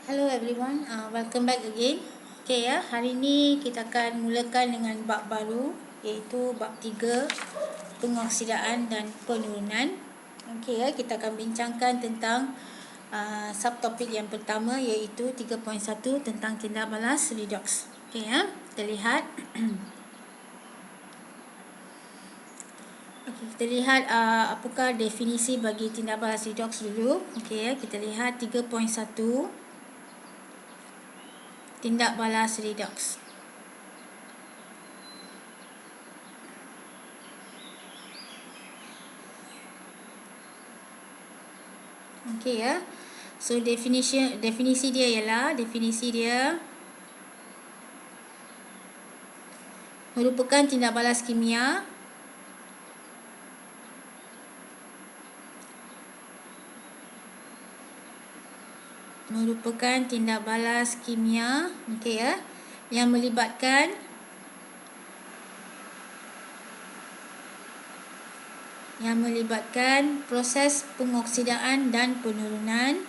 Hello everyone, welcome back again. Okay ya, hari ni kita akan mulakan dengan bab baru, iaitu bab 3, pengoksidaan dan penurunan. Okay ya, kita akan bincangkan tentang subtopik yang pertama, iaitu 3.1 tentang tindak balas redox. Okay ya, kita lihat. Okay, kita lihat apakah definisi bagi tindak balas redox dulu. Okay ya, kita lihat 3.1. Tindak balas redox. Okey ya. So definisi dia ialah merupakan tindak balas kimia okey ya, yang melibatkan proses pengoksidaan dan penurunan,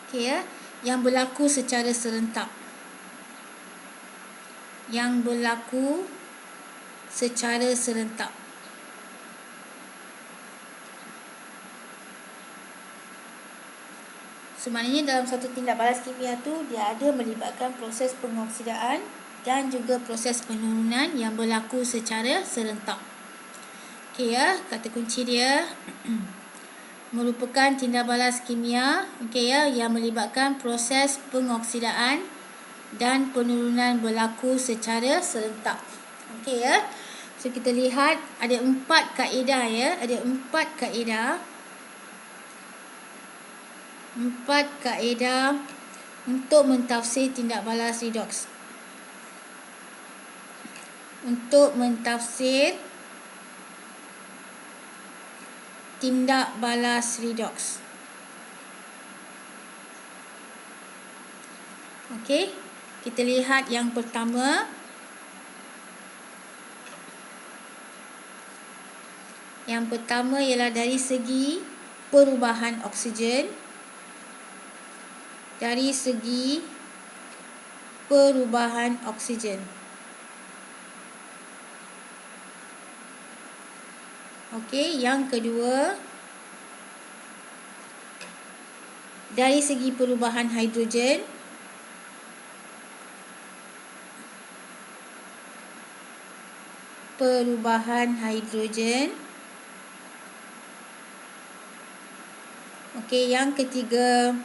okey ya, yang berlaku secara serentak. So, maknanya dalam satu tindak balas kimia tu dia ada melibatkan proses pengoksidaan dan juga proses penurunan yang berlaku secara serentak. Okey ya, kata kunci dia merupakan tindak balas kimia yang melibatkan proses pengoksidaan dan penurunan berlaku secara serentak. Okey ya. So kita lihat ada 4 kaedah ya, empat kaedah untuk mentafsir tindak balas redox. Okey, kita lihat yang pertama. Yang pertama ialah dari segi perubahan oksigen. Okey, yang kedua dari segi perubahan hidrogen. Okey, yang ketiga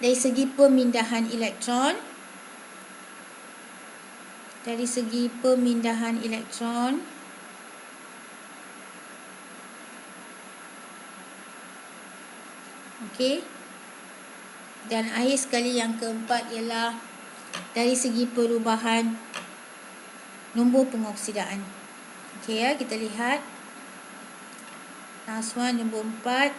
dari segi pemindahan elektron. Okey. Dan akhir sekali yang keempat ialah dari segi perubahan nombor pengoksidaan. Okey ya, kita lihat. Last one, nombor 4.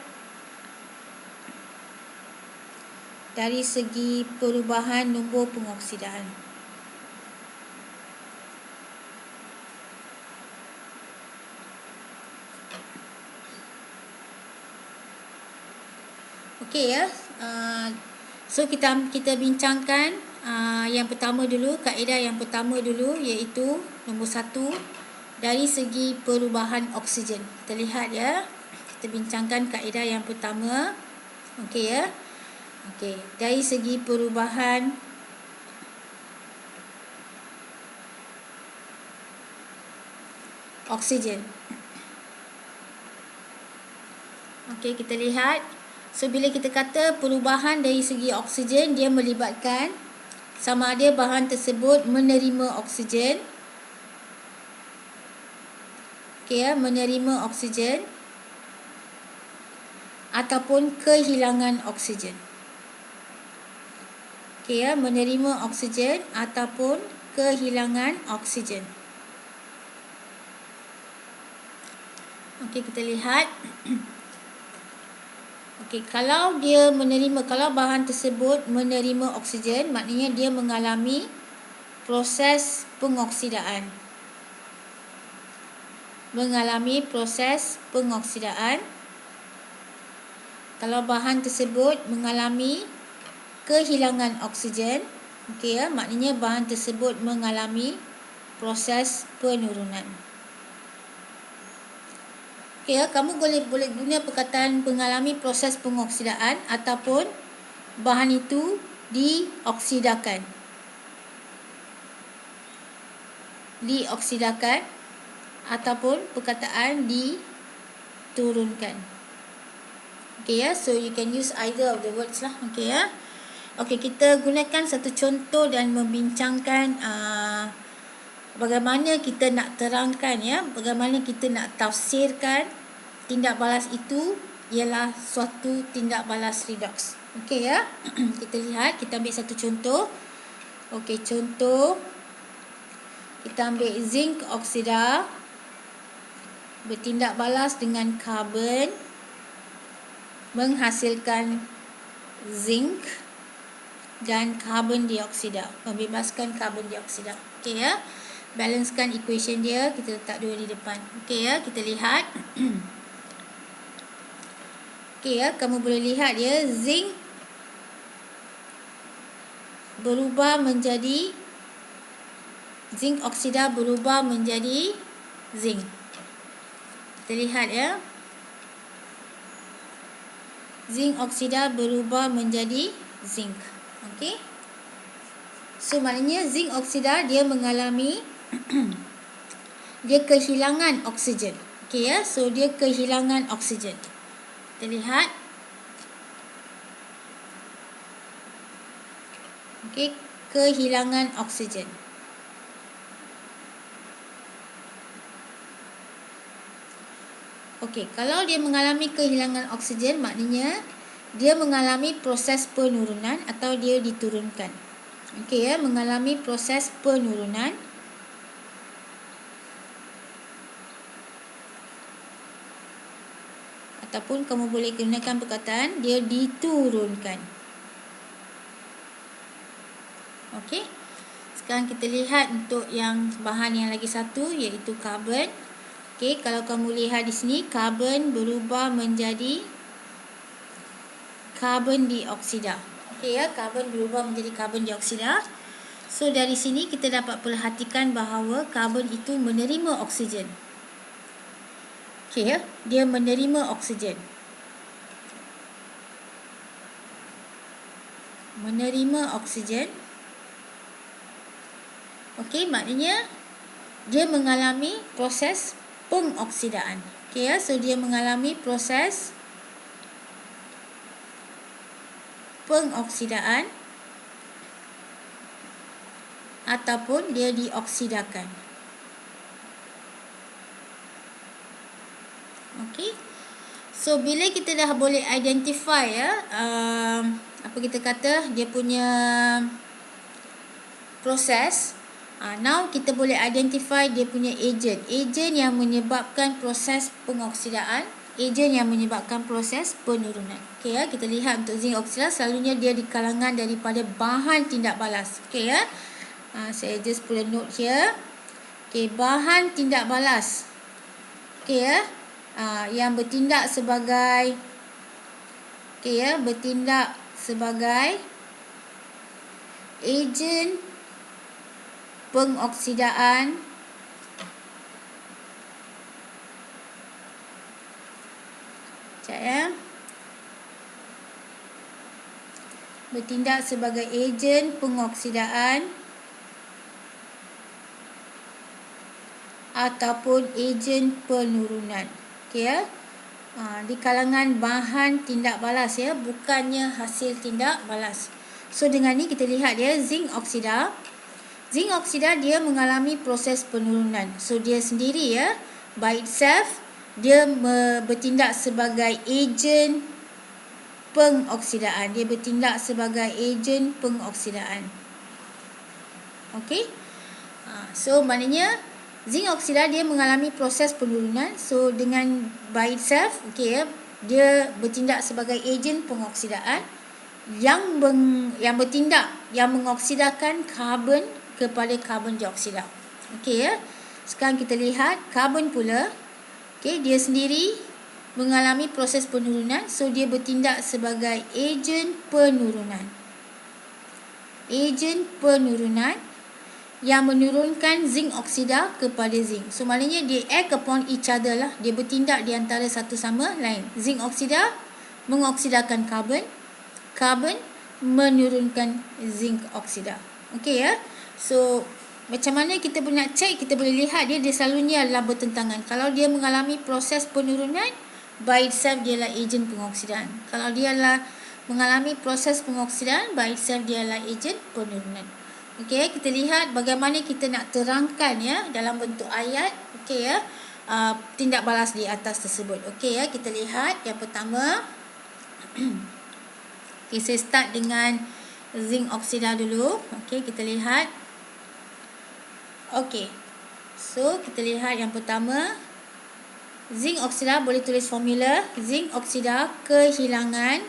Dari segi perubahan nombor pengoksidaan. Okey ya. So kita bincangkan yang pertama dulu, kaedah yang pertama dulu, iaitu nombor 1 dari segi perubahan oksigen. Kita lihat ya. Kita bincangkan kaedah yang pertama. Okey ya. Okey, dari segi perubahan oksigen. Okey, kita lihat. So bila kita kata perubahan dari segi oksigen, dia melibatkan sama ada bahan tersebut menerima oksigen. Okey ya, menerima oksigen ataupun kehilangan oksigen. Okey ya, menerima oksigen ataupun kehilangan oksigen. Okey, kita lihat. Okey, kalau bahan tersebut menerima oksigen, maknanya dia mengalami proses pengoksidaan. Kalau bahan tersebut mengalami kehilangan oksigen, okey ya, maknanya bahan tersebut mengalami proses penurunan. Okey ya, kamu boleh guna perkataan mengalami proses pengoksidaan ataupun bahan itu dioksidakan. Ataupun perkataan diturunkan. Okey ya, so you can use either of the words lah. Okey ya. Okey, kita gunakan satu contoh dan membincangkan bagaimana kita nak terangkan ya, bagaimana kita nak tafsirkan tindak balas itu ialah suatu tindak balas redox. Okey ya. Kita lihat, kita ambil satu contoh. Okey, contoh kita ambil zinc oksida bertindak balas dengan karbon menghasilkan zinc dan karbon dioksida, membebaskan karbon dioksida. Okey ya. Balancekan equation dia, kita letak 2 di depan. Okey ya, kita lihat. Okey ya, kamu boleh lihat ya, zinc oksida berubah menjadi zinc. Kita lihat ya. Zinc oksida berubah menjadi zinc. Okey. So maknanya zinc oksida dia mengalami dia kehilangan oksigen. Okey ya, so dia kehilangan oksigen. Kita lihat. Okey, kehilangan oksigen. Okey, kalau dia mengalami kehilangan oksigen, maknanya dia mengalami proses penurunan atau dia diturunkan. Okey ya, mengalami proses penurunan ataupun kamu boleh gunakan perkataan dia diturunkan. Okey. Sekarang kita lihat untuk yang bahan yang lagi satu, iaitu karbon. Okey, kalau kamu lihat di sini, karbon berubah menjadi karbon dioksida. Okey ya, karbon berubah menjadi karbon dioksida. So dari sini kita dapat perhatikan bahawa karbon itu menerima oksigen. Okey ya, dia menerima oksigen. Okey, maknanya dia mengalami proses pengoksidaan. Okey ya, so dia mengalami proses pengoksidaan ataupun dia dioksidakan. Okey. So bila kita dah boleh identify ya, apa kita kata, dia punya proses, now kita boleh identify dia punya agent yang menyebabkan proses pengoksidaan, agent yang menyebabkan proses penurunan. Okey ya, kita lihat untuk zinc oksida selalunya dia di kalangan daripada bahan tindak balas. Okey ya. Saya just put a note here. Okey, bahan tindak balas. Okey ya. Yang bertindak sebagai ejen pengoksidaan bertindak sebagai ejen pengoksidaan ataupun ejen penurunan. Okey ya. Di kalangan bahan tindak balas ya, bukannya hasil tindak balas. So dengan ni kita lihat ya, zinc oksida dia mengalami proses penurunan. So dia sendiri ya, by itself dia bertindak sebagai ejen pengoksidaan. Okey. So maknanya zinc oksida dia mengalami proses penurunan. So dengan by itself, okey ya, Dia bertindak sebagai ejen pengoksidaan yang bertindak, yang mengoksidakan karbon kepada karbon dioksida. Okey ya. Sekarang kita lihat karbon pula. Okey, dia sendiri mengalami proses penurunan, so dia bertindak sebagai ejen penurunan. Ejen penurunan yang menurunkan zinc oksida kepada zinc. So maknanya dia act upon each other lah. Dia bertindak di antara satu sama lain. Zinc oksida mengoksidakan karbon, karbon menurunkan zinc oksida. Okey ya. So macam mana kita nak check, kita boleh lihat dia selalunya adalah bertentangan. Kalau dia mengalami proses penurunan, by itself dia adalah ejen pengoksidaan. Kalau dia adalah mengalami proses pengoksidaan, by itself dia adalah ejen penurunan. Okey, kita lihat bagaimana kita nak terangkan ya dalam bentuk ayat. Okey ya. Tindak balas di atas tersebut. Okey ya, kita lihat yang pertama. Okay, saya start dengan zinc oksida dulu. Okey, kita lihat. Okey. So, kita lihat yang pertama. Zinc oksida, boleh tulis formula. Zinc oksida kehilangan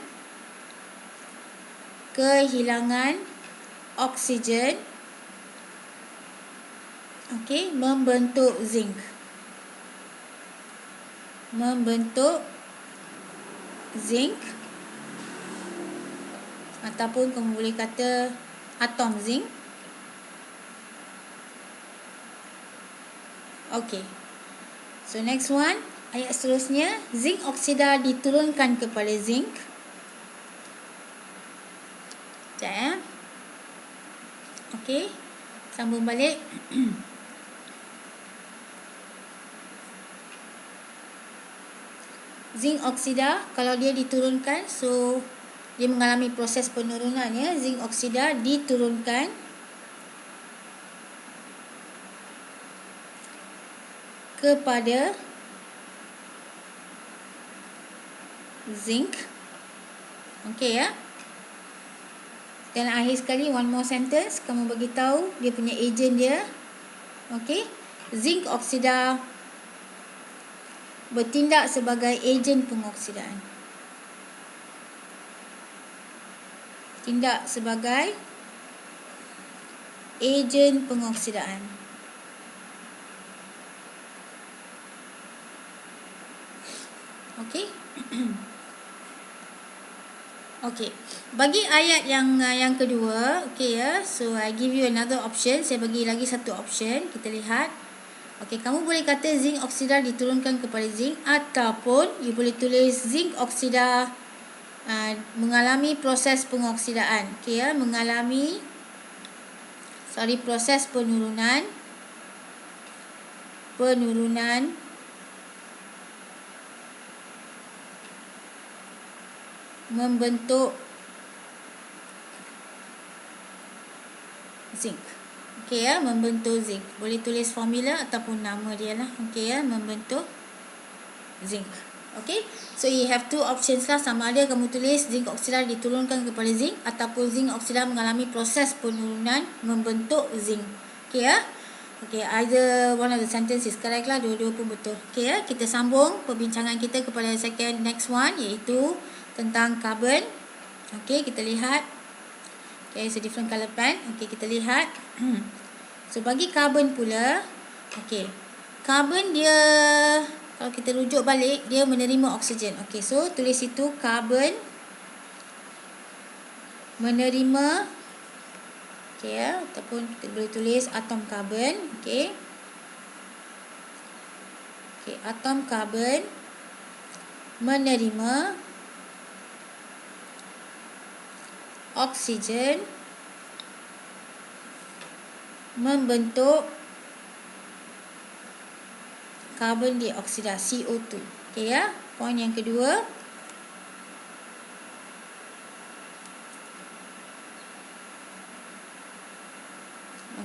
oksigen. Okey, membentuk zinc. Ataupun kamu boleh kata atom zinc. Okey. So next one, ayat seterusnya, zinc oksida diturunkan kepada zinc. Sekejap ya. Okey. Sambung balik. Zinc oksida kalau dia diturunkan, so dia mengalami proses penurunan ya. Zinc oksida diturunkan kepada zinc. Okey ya. Dan akhir sekali, one more sentence, kamu beritahu dia punya ejen dia. Okey. Zinc oksida bertindak sebagai ejen pengoksidaan. Tindak sebagai ejen pengoksidaan. Okey. Okey. Bagi ayat yang kedua, okey ya. So I give you another option. Saya bagi lagi satu option. Kita lihat. Okey, kamu boleh kata zinc oksida diturunkan kepada zinc, ataupun you boleh tulis zinc oksida mengalami proses pengoksidaan. Okey ya, proses penurunan membentuk zinc. Okey ya, membentuk zinc. Boleh tulis formula ataupun nama dia lah. Okey ya, membentuk zinc. Okey. So you have two options lah, sama ada kamu tulis zinc oksida diturunkan kepada zinc, ataupun zinc oksida mengalami proses penurunan membentuk zinc. Okey ya. Okey, either one of the sentence is correct lah, dua-dua pun betul. Okey ya, kita sambung perbincangan kita kepada next one, iaitu tentang karbon. Okey, kita lihat. Okay, it's a different color pen. Okey, kita lihat. So, bagi karbon pula. Okey, karbon dia, kalau kita rujuk balik, dia menerima oksigen. Okey, so tulis itu karbon menerima. Okey ya, ataupun kita boleh tulis atom karbon. Okey. Okey, atom karbon menerima oksigen membentuk karbon dioksida, CO2. Okey ya, poin yang kedua.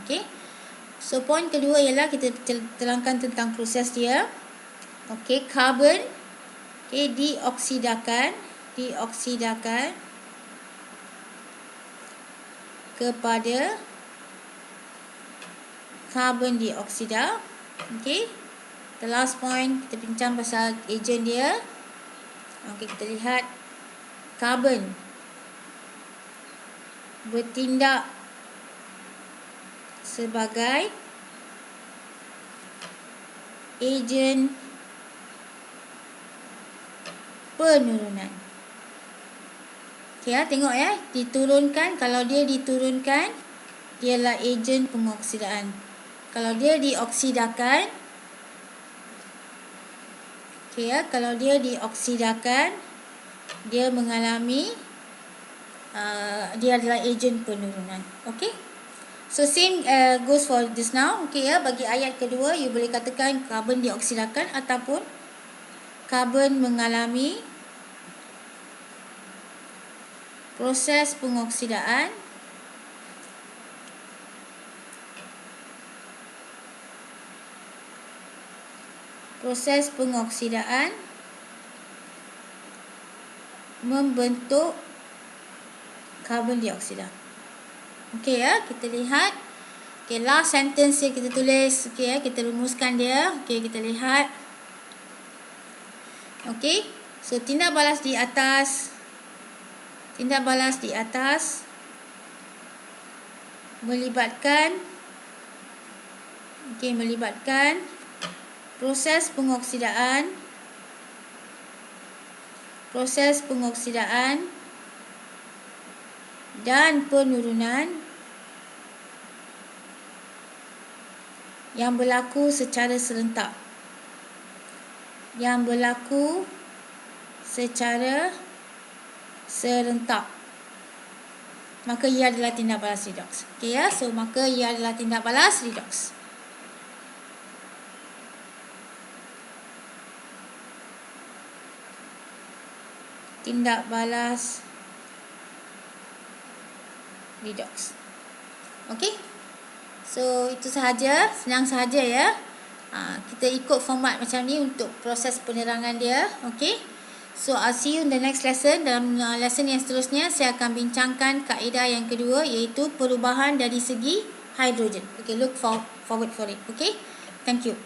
Okey. So poin kedua ialah kita terangkan tentang proses dia. Okey, karbon dioksidakan kepada karbon dioksida. Okey. The last point kita bincang pasal ejen dia. Okey, kita lihat karbon bertindak sebagai ejen penurunan. Okey, tengok ya, diturunkan. Kalau dia diturunkan, dia adalah ejen pengoksidaan. Kalau dia dioksidakan, okey ya, kalau dia dioksidakan, dia mengalami dia adalah ejen penurunan. Okey. So same goes for this now. Okey ya, bagi ayat kedua you boleh katakan karbon dioksidakan ataupun karbon mengalami proses pengoksidaan membentuk karbon dioksida. Okey ya, kita lihat. Okey, last sentence yang kita tulis. Okey ya, kita rumuskan dia. Okey, kita lihat. Okey, so tindak balas di atas melibatkan proses pengoksidaan dan penurunan yang berlaku secara serentak. Maka ia adalah tindak balas redoks. Okey ya, so maka ia adalah tindak balas redoks. Tindak balas redoks. Okey. So itu sahaja, senang sahaja ya. Kita ikut format macam ni untuk proses penerangan dia. Okey. So I'll see you in the next lesson. Dalam lesson yang seterusnya saya akan bincangkan kaedah yang kedua, iaitu perubahan dari segi hidrogen. Okay, look forward for it. Okay, thank you.